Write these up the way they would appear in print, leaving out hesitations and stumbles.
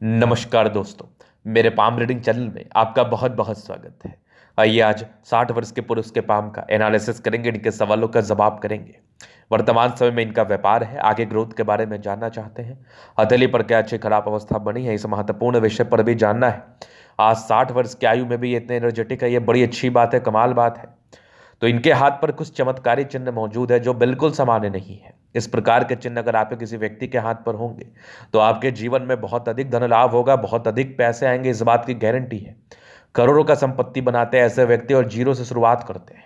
नमस्कार दोस्तों। मेरे पाम रीडिंग चैनल में आपका बहुत बहुत स्वागत है। आइए आज 60 वर्ष के पुरुष के पाम का एनालिसिस करेंगे, इनके सवालों का जवाब करेंगे। वर्तमान समय में इनका व्यापार है, आगे ग्रोथ के बारे में जानना चाहते हैं। हथेली पर क्या अच्छी खराब अवस्था बनी है, इस महत्वपूर्ण विषय पर भी जानना है। आज 60 वर्ष की आयु में भी ये इतने एनर्जेटिक है, ये बड़ी अच्छी बात है, कमाल बात है। तो इनके हाथ पर कुछ चमत्कारी चिन्ह मौजूद है जो बिल्कुल सामान्य नहीं है। इस प्रकार के चिन्ह अगर आपके किसी व्यक्ति के हाथ पर होंगे तो आपके जीवन में बहुत अधिक धन लाभ होगा, बहुत अधिक पैसे आएंगे, इस बात की गारंटी है। करोड़ों का संपत्ति बनाते हैं ऐसे व्यक्ति और जीरो से शुरुआत करते हैं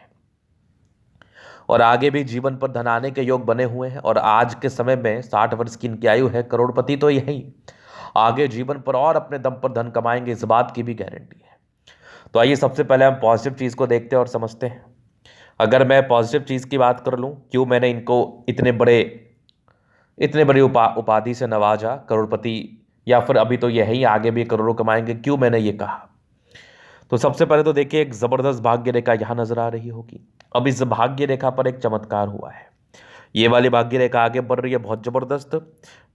और आगे भी जीवन पर धन आने के योग बने हुए हैं। और आज के समय में 60 वर्ष की इनकी आयु है, करोड़पति तो यही आगे जीवन पर और अपने दम पर धन कमाएंगे, इस बात की भी गारंटी है। तो आइए सबसे पहले हम पॉजिटिव चीज को देखते हैं और समझते हैं। अगर मैं पॉजिटिव चीज़ की बात कर लूँ, क्यों मैंने इनको इतने बड़ी उपाधि से नवाजा, करोड़पति, या फिर अभी तो यही आगे भी करोड़ों कमाएंगे, क्यों मैंने ये कहा। तो सबसे पहले तो देखिए, एक ज़बरदस्त भाग्य रेखा यहाँ नजर आ रही होगी। अब इस भाग्य रेखा पर एक चमत्कार हुआ है। ये वाली भाग्य रेखा आगे बढ़ रही है, बहुत ज़बरदस्त,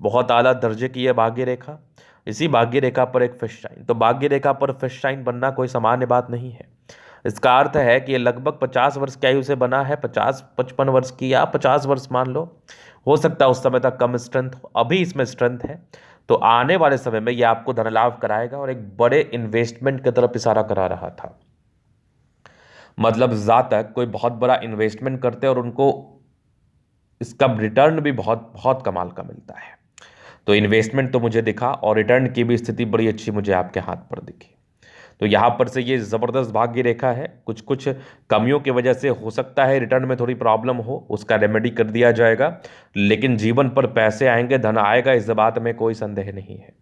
बहुत आला दर्जे की है भाग्य रेखा। इसी भाग्य रेखा पर एक फिश साइन, तो भाग्य रेखा पर फिश साइन बनना कोई सामान्य बात नहीं है। इसका अर्थ है कि ये लगभग 50 वर्ष की आयु से बना है, 50-55 वर्ष की, या 50 वर्ष मान लो। हो सकता है उस समय तक कम स्ट्रेंथ हो, अभी इसमें स्ट्रेंथ है। तो आने वाले समय में ये आपको धन लाभ कराएगा और एक बड़े इन्वेस्टमेंट की तरफ इशारा करा रहा था। मतलब जातक कोई बहुत बड़ा इन्वेस्टमेंट करते हैं और उनको इसका रिटर्न भी बहुत बहुत कमाल का मिलता है। तो इन्वेस्टमेंट तो मुझे दिखा और रिटर्न की भी स्थिति बड़ी अच्छी मुझे आपके हाथ पर दिखी। तो यहाँ पर से ये ज़बरदस्त भाग्य रेखा है। कुछ कुछ कमियों की वजह से हो सकता है रिटर्न में थोड़ी प्रॉब्लम हो, उसका रेमेडी कर दिया जाएगा, लेकिन जीवन पर पैसे आएंगे, धन आएगा, इस बात में कोई संदेह नहीं है।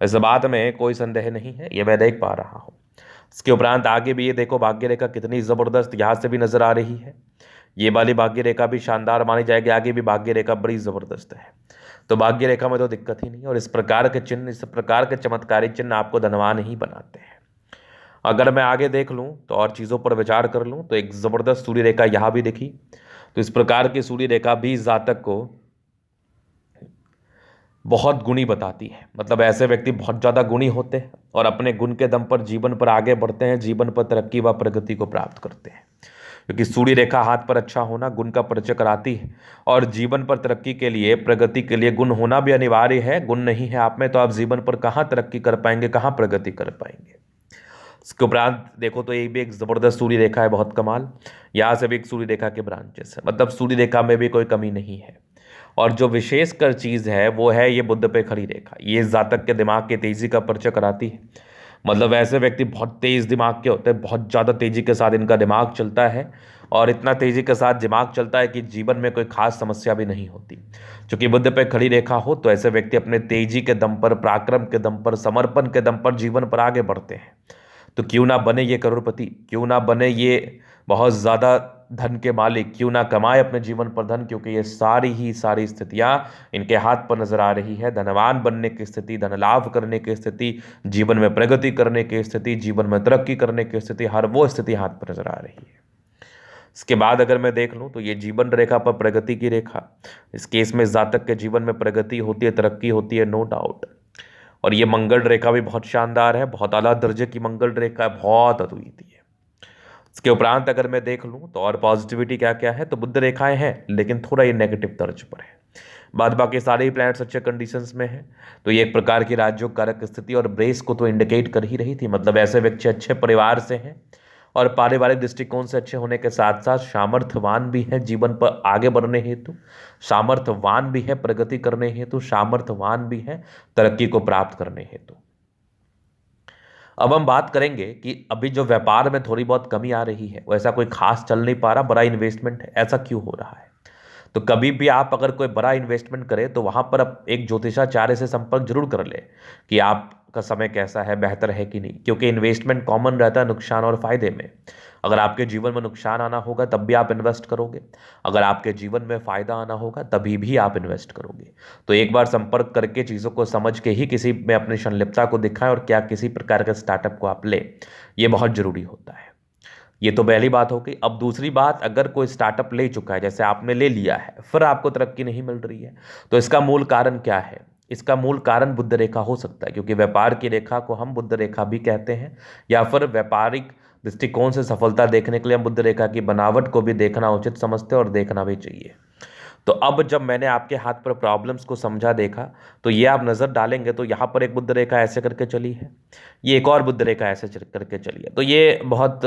इस बात में कोई संदेह नहीं है, ये मैं देख पा रहा हूँ। इसके उपरांत आगे भी ये देखो, भाग्य रेखा कितनी ज़बरदस्त यहाँ से भी नजर आ रही है। ये वाली भाग्य रेखा भी शानदार मानी जाएगी, आगे भी भाग्य रेखा बड़ी ज़बरदस्त है। तो भाग्य रेखा में तो दिक्कत ही नहीं, और इस प्रकार के चिन्ह, इस प्रकार के चमत्कारी चिन्ह आपको धनवान ही बनाते हैं। अगर मैं आगे देख लूं तो और चीज़ों पर विचार कर लूं तो एक ज़बरदस्त सूर्य रेखा यहाँ भी दिखी। तो इस प्रकार की सूर्य रेखा भी जातक को बहुत गुणी बताती है। मतलब ऐसे व्यक्ति बहुत ज़्यादा गुणी होते हैं और अपने गुण के दम पर जीवन पर आगे बढ़ते हैं, जीवन पर तरक्की व प्रगति को प्राप्त करते हैं। क्योंकि सूर्य रेखा हाथ पर अच्छा होना गुण का परिचय कराती है, और जीवन पर तरक्की के लिए, प्रगति के लिए गुण होना भी अनिवार्य है। गुण नहीं है आप में तो आप जीवन पर कहाँ तरक्की कर पाएंगे, कहाँ प्रगति कर पाएंगे। इसके उपरांत देखो तो ये भी एक जबरदस्त सूर्य रेखा है, बहुत कमाल। यहाँ से भी एक सूर्य रेखा के ब्रांचेस है, मतलब सूर्य रेखा में भी कोई कमी नहीं है। और जो विशेषकर चीज है वो है ये बुध पे खड़ी रेखा। ये जातक के दिमाग की तेजी का परिचय कराती है। मतलब ऐसे व्यक्ति बहुत तेज दिमाग के होते हैं, बहुत ज़्यादा तेजी के साथ इनका दिमाग चलता है, और इतना तेजी के साथ दिमाग चलता है कि जीवन में कोई खास समस्या भी नहीं होती। क्योंकि बुध पे खड़ी रेखा हो तो ऐसे व्यक्ति अपने तेजी के दम पर, पराक्रम के दम पर, समर्पण के दम पर जीवन पर आगे बढ़ते हैं। तो क्यों ना बने ये करोड़पति, क्यों ना बने ये बहुत ज़्यादा धन के मालिक, क्यों ना कमाए अपने जीवन पर धन, क्योंकि ये सारी स्थितियां इनके हाथ पर नजर आ रही है। धनवान बनने की स्थिति, धन लाभ करने की स्थिति, जीवन में प्रगति करने की स्थिति, जीवन में तरक्की करने की स्थिति, हर वो स्थिति हाथ पर नजर आ रही है। इसके बाद अगर मैं देख लूँ तो ये जीवन रेखा पर प्रगति की रेखा। इस केस में जातक के जीवन में प्रगति होती है, तरक्की होती है, नो डाउट। और ये मंगल रेखा भी बहुत शानदार है, बहुत आला दर्जे की मंगल रेखा है, बहुत अद्वितीय है। इसके उपरांत अगर मैं देख लूं तो और पॉजिटिविटी क्या क्या है, तो बुध रेखाएं हैं लेकिन थोड़ा ये नेगेटिव तर्ज पर है। बाद बाकी सारे ही प्लैनेट्स अच्छे कंडीशंस में हैं। तो ये एक प्रकार की राजयोग कारक स्थिति और ब्रेस को तो इंडिकेट कर ही रही थी। मतलब ऐसे व्यक्ति अच्छे परिवार से हैं और पारिवारिक दृष्टिकोण से अच्छे होने के साथ साथ सामर्थ्यवान भी है जीवन पर आगे बढ़ने हेतु, सामर्थ्यवान भी है प्रगति करने हेतु, सामर्थ्यवान भी है तरक्की को प्राप्त करने हेतु। अब हम बात करेंगे कि अभी जो व्यापार में थोड़ी बहुत कमी आ रही है, वो ऐसा कोई खास चल नहीं पा रहा, बड़ा इन्वेस्टमेंट है, ऐसा क्यों हो रहा है। तो कभी भी आप अगर कोई बड़ा इन्वेस्टमेंट करें तो वहां पर आप एक ज्योतिषाचार्य से संपर्क जरूर कर ले कि आपका समय कैसा है, बेहतर है कि नहीं। क्योंकि इन्वेस्टमेंट कॉमन रहता है नुकसान और फायदे में। अगर आपके जीवन में नुकसान आना होगा तब भी आप इन्वेस्ट करोगे, अगर आपके जीवन में फायदा आना होगा तभी भी आप इन्वेस्ट करोगे। तो एक बार संपर्क करके चीज़ों को समझ के ही किसी में अपनी संलिप्तता को दिखाएं और क्या किसी प्रकार के स्टार्टअप को आप ले, ये बहुत जरूरी होता है। ये तो पहली बात हो गई। अब दूसरी बात, अगर कोई स्टार्टअप ले चुका है, जैसे आपने ले लिया है, फिर आपको तरक्की नहीं मिल रही है, तो इसका मूल कारण क्या है। इसका मूल कारण बुध रेखा हो सकता है, क्योंकि व्यापार की रेखा को हम बुध रेखा भी कहते हैं, या फिर व्यापारिक दृष्टिकोण से सफलता देखने के लिए हम बुध रेखा की बनावट को भी देखना उचित समझते हैं और देखना भी चाहिए। तो अब जब मैंने आपके हाथ पर प्रॉब्लम्स को समझा देखा, तो ये आप नज़र डालेंगे तो यहाँ पर एक बुध रेखा ऐसे करके चली है, ये एक और बुध रेखा ऐसे करके चली है। तो ये बहुत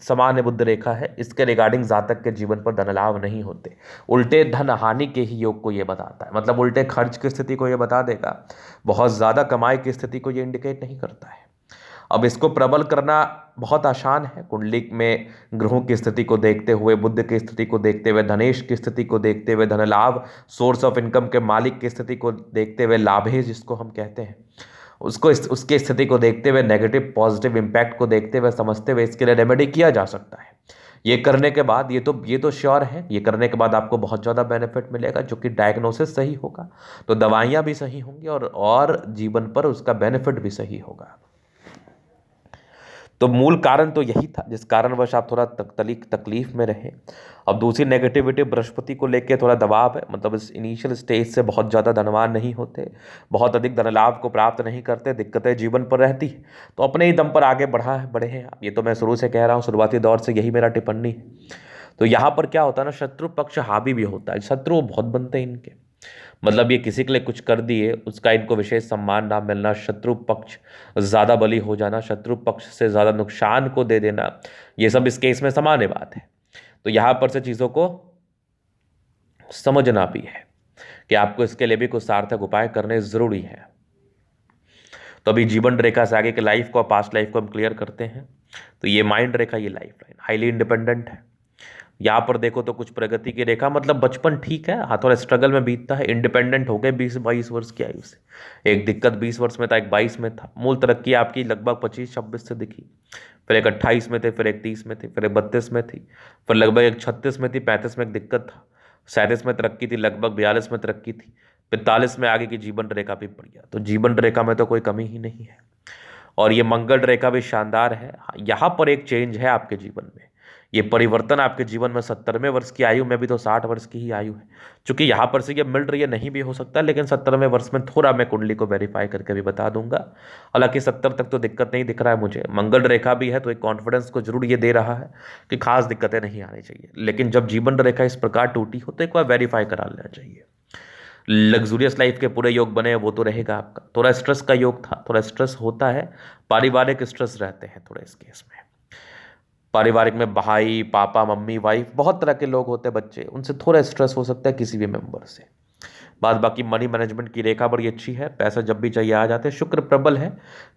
सामान्य बुध रेखा है। इसके रिगार्डिंग जातक के जीवन पर धन लाभ नहीं होते, उल्टे धन हानि के ही योग को ये बताता है। मतलब उल्टे खर्च की स्थिति को ये बता देगा, बहुत ज़्यादा कमाई की स्थिति को ये इंडिकेट नहीं करता है। अब इसको प्रबल करना बहुत आसान है। कुंडली में ग्रहों की स्थिति को देखते हुए, बुध की स्थिति को देखते हुए, धनेश की स्थिति को देखते हुए, धन लाभ सोर्स ऑफ इनकम के मालिक की स्थिति को देखते हुए, लाभेश जिसको हम कहते हैं उसको, उसकी स्थिति को देखते हुए, नेगेटिव पॉजिटिव इंपैक्ट को देखते हुए, समझते हुए इसके लिए रेमेडी किया जा सकता है। ये करने के बाद ये तो श्योर है, ये करने के बाद आपको बहुत ज़्यादा बेनिफिट मिलेगा, जो कि डायग्नोसिस सही होगा तो दवाइयाँ भी सही होंगी और जीवन पर उसका बेनिफिट भी सही होगा। तो मूल कारण तो यही था जिस कारणवश आप थोड़ा तकलीफ में रहे। अब दूसरी नेगेटिविटी बृहस्पति को लेके थोड़ा दबाव है, मतलब इस इनिशियल स्टेज से बहुत ज़्यादा धनवान नहीं होते, बहुत अधिक धन लाभ को प्राप्त नहीं करते, दिक्कतें जीवन पर रहती है, तो अपने ही दम पर आगे बढ़े हैं आप। ये तो मैं शुरू से कह रहा हूँ, शुरुआती दौर से यही मेरा टिप्पणी है। तो यहाँ पर क्या होता है ना, शत्रु पक्ष हावी भी होता है, शत्रु बहुत बनते हैं इनके। मतलब ये किसी के लिए कुछ कर दिए, उसका इनको विशेष सम्मान ना मिलना, शत्रु पक्ष ज़्यादा बली हो जाना, शत्रु पक्ष से ज़्यादा नुकसान को दे देना, ये सब इस केस में सामान्य बात है। तो यहाँ पर से चीज़ों को समझना भी है कि आपको इसके लिए भी कुछ सार्थक उपाय करने ज़रूरी है। तो अभी जीवन रेखा से आगे के लाइफ को, पास्ट लाइफ को हम क्लियर करते हैं। तो ये माइंड रेखा, ये लाइफ लाइन हाईली इंडिपेंडेंट है। यहाँ पर देखो तो कुछ प्रगति की रेखा, मतलब बचपन ठीक है, हाँ थोड़ा स्ट्रगल में बीतता है, इंडिपेंडेंट हो गए 20-22 वर्ष की आयु से। एक दिक्कत 20 वर्ष में था, एक 22 में था। मूल तरक्की आपकी लगभग 25-26 से दिखी, फिर एक 28 में थे, फिर एक 30 में थी, फिर एक 32 में थी, फिर लगभग एक 36 में थी, 35 में एक दिक्कत था, 37 में तरक्की थी, लगभग 42 में तरक्की थी, 45 में आगे की जीवन रेखा भी बढ़ गया। तो जीवन रेखा में तो कोई कमी ही नहीं है। और ये मंगल रेखा भी शानदार है। यहाँ पर एक चेंज है आपके जीवन में, ये परिवर्तन आपके जीवन में 70वें वर्ष की आयु में भी तो 60 वर्ष की ही आयु है। चूंकि यहाँ पर से ये मिल रही है, नहीं भी हो सकता, लेकिन 70वें वर्ष में थोड़ा मैं कुंडली को वेरीफाई करके भी बता दूंगा। हालांकि 70 तक तो दिक्कत नहीं दिख रहा है मुझे, मंगल रेखा भी है तो एक कॉन्फिडेंस को जरूर ये दे रहा है कि खास दिक्कतें नहीं आनी चाहिए। लेकिन जब जीवन रेखा इस प्रकार टूटी हो तो एक बार वेरीफाई करा लेना चाहिए। लग्जूरियस लाइफ के पूरे योग बने वो तो रहेगा आपका। थोड़ा स्ट्रेस का योग था, थोड़ा स्ट्रेस होता है, पारिवारिक स्ट्रेस रहते हैं थोड़े इस केस में। पारिवारिक में भाई, पापा, मम्मी, वाइफ, बहुत तरह के लोग होते हैं, बच्चे, उनसे थोड़ा स्ट्रेस हो सकता है किसी भी मेंबर से। बाद बाकी मनी मैनेजमेंट की रेखा बड़ी अच्छी है, पैसा जब भी चाहिए आ जाते हैं, शुक्र प्रबल है,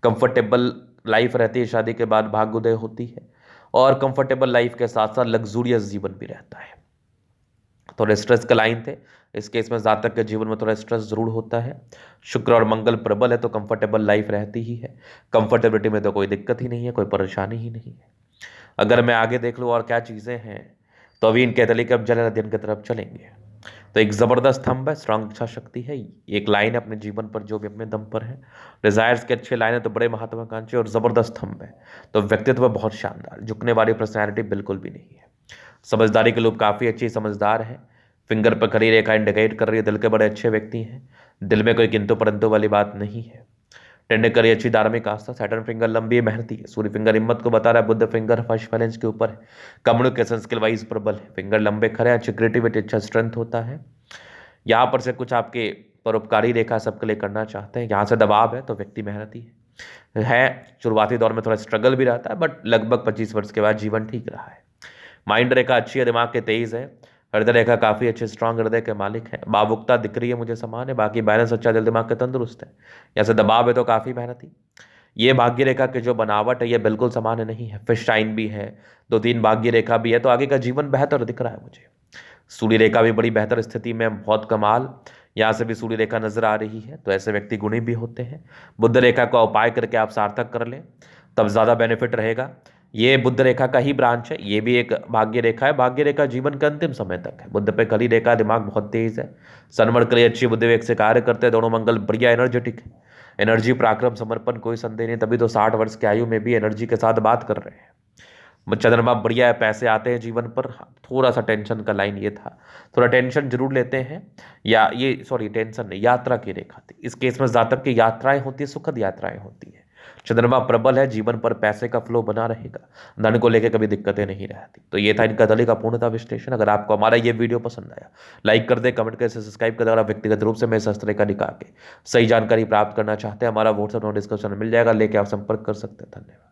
कंफर्टेबल लाइफ रहती है, शादी के बाद भाग्योदय होती है, और कंफर्टेबल लाइफ के साथ साथ लग्जूरियस जीवन भी रहता है। थोड़े स्ट्रेस के लाइन थे इस केस में, जातक के जीवन में थोड़ा स्ट्रेस जरूर होता है। शुक्र और मंगल प्रबल है तो कंफर्टेबल लाइफ रहती ही है, कंफर्टेबिलिटी में तो कोई दिक्कत ही नहीं है, कोई परेशानी ही नहीं है। अगर मैं आगे देख लूँ और क्या चीज़ें हैं, तो अभी इनके तले के अब जल अध्ययन की तरफ चलेंगे। तो एक ज़बरदस्त स्तंभ है, स्ट्रांग इच्छा शक्ति है, एक लाइन है अपने जीवन पर जो भी अपने दम पर है, डिजायर्स के अच्छे लाइन है, तो बड़े महत्वाकांक्षी और ज़बरदस्त स्तंभ है। तो व्यक्तित्व बहुत शानदार, झुकने वाली पर्सनैलिटी बिल्कुल भी नहीं है। समझदारी के लोग काफ़ी अच्छी समझदार है, फिंगर पर खड़ी रेखा इंडिकेट कर रही है दिल के बड़े अच्छे व्यक्ति हैं, दिल में कोई किंतु परंतु वाली बात नहीं है। टेंड करी अच्छी धार्मिक आस्था, सैटर्न फिंगर लंबी मेहनती है, सूर्य फिंगर हिम्मत को बता रहा है, बुध फिंगर फर्स्ट बैलेंस के ऊपर है, कम्युनिकेशन स्किल वाइज प्रबल है, फिंगर लंबे खड़े, अच्छी क्रिएटिविटी, अच्छा स्ट्रेंथ होता है। यहाँ पर से कुछ आपके परोपकारी रेखा सबके लिए करना चाहते हैं, यहाँ से दबाव है तो व्यक्ति मेहनती है। शुरुआती दौर में थोड़ा स्ट्रगल भी रहता है, बट लगभग 25 वर्ष के बाद जीवन ठीक रहा है। माइंड रेखा अच्छी है, दिमाग के तेज है, हृदय रेखा काफ़ी अच्छे स्ट्रांग हृदय के मालिक है, भावुकता दिख रही है मुझे समान है, बाकी बैलेंस अच्छा, दिल दिमाग के तंदुरुस्त है। यहाँ से दबाव है तो काफ़ी मेहनती। ये भाग्य रेखा की जो बनावट है ये बिल्कुल सामान्य नहीं है, फिश टाइन भी है, 2-3 भाग्य रेखा भी है, तो आगे का जीवन बेहतर दिख रहा है मुझे। सूर्य रेखा भी बड़ी बेहतर स्थिति में, बहुत कमाल, यहाँ से भी सूर्य रेखा नजर आ रही है, तो ऐसे व्यक्ति गुणी भी होते हैं। बुध रेखा का उपाय करके आप सार्थक कर लें तब ज़्यादा बेनिफिट रहेगा। ये बुध रेखा का ही ब्रांच है, ये भी एक भाग्य रेखा है, भाग्य रेखा जीवन के अंतिम समय तक है। बुध पे खली रेखा, दिमाग बहुत तेज है, सनमर के लिए अच्छी बुद्धि से कार्य करते हैं, दोनों मंगल बढ़िया एनर्जेटिक है, एनर्जी, पराक्रम, समर्पण, कोई संदेह नहीं, तभी तो 60 वर्ष की आयु में भी एनर्जी के साथ बात कर रहे हैं। चंद्रमा बढ़िया है, पैसे आते हैं जीवन पर। हाँ, थोड़ा सा टेंशन का लाइन ये था, थोड़ा टेंशन जरूर लेते हैं, या ये सॉरी टेंशन नहीं, यात्रा की रेखा थी इस केस में। जातक की यात्राएं होती है, सुखद यात्राएं होती है। चंद्रमा प्रबल है, जीवन पर पैसे का फ्लो बना रहेगा, धन को लेकर कभी दिक्कतें नहीं रहती। तो ये था इनका दली का पूर्णता विश्लेषण। अगर आपको हमारा ये वीडियो पसंद आया, लाइक कर दे, कमेंट करके सब्सक्राइब कर दे। अगर आप व्यक्तिगत रूप से मेरे शास्त्र का निकाल के सही जानकारी प्राप्त करना चाहते हैं, हमारा व्हाट्सएप नंबर डिस्क्रिप्शन में मिल जाएगा, लेके आप संपर्क कर सकते हैं। धन्यवाद।